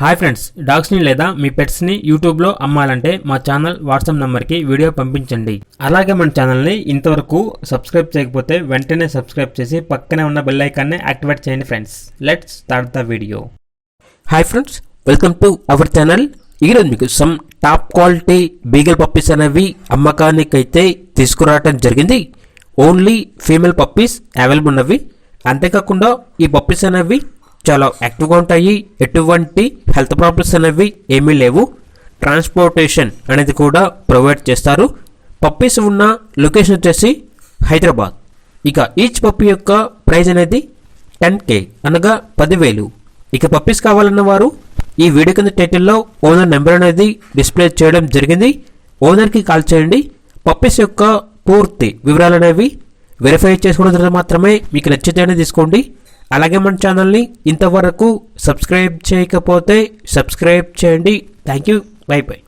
Hi friends, డాగ్స్ని లేదా మీ పెట్స్ని యూట్యూబ్లో అమ్మాలంటే మా ఛానల్ వాట్సాప్ నెంబర్కి వీడియో పంపించండి. అలాగే మన ఛానల్ని ఇంతవరకు సబ్స్క్రైబ్ చేయకపోతే వెంటనే సబ్స్క్రైబ్ చేసి పక్కనే ఉన్న బెల్ ఐకాన్ని యాక్టివేట్ చేయండి friends. Let's start the video. Hi friends, welcome to our channel. ఈరోజు మీకు some top quality beagle puppies అనేవి అమ్మకానికైతే తీసుకురావడం జరిగింది. ఓన్లీ ఫీమేల్ పప్పీస్ అవైలబుల్ ఉన్నవి. అంతేకాకుండా ఈ పప్పీస్ అనేవి చాలా యాక్టివ్గా ఉంటాయి. ఎటువంటి హెల్త్ ప్రాబ్లమ్స్ అనేవి ఏమీ లేవు. ట్రాన్స్పోర్టేషన్ అనేది కూడా ప్రొవైడ్ చేస్తారు. పప్పీస్ ఉన్న లొకేషన్ వచ్చేసి హైదరాబాద్. ఇక ఈచ్ పప్పీ యొక్క ప్రైస్ అనేది 10K అనగా 10,000. ఇక పప్పీస్ కావాలన్న వారు ఈ వీడియో కింద టైటిల్లో ఓనర్ నెంబర్ అనేది డిస్ప్లే చేయడం జరిగింది. ఓనర్కి కాల్ చేయండి. పప్పీస్ యొక్క పూర్తి వివరాలు అనేవి వెరిఫై చేసుకోవడం ద్వారా మాత్రమే మీకు నచ్చితేనే తీసుకోండి. అలాగే మన ఛానల్ని ఇంతవరకు సబ్స్క్రైబ్ చేయకపోతే సబ్స్క్రైబ్ చేయండి. Thank you. By by.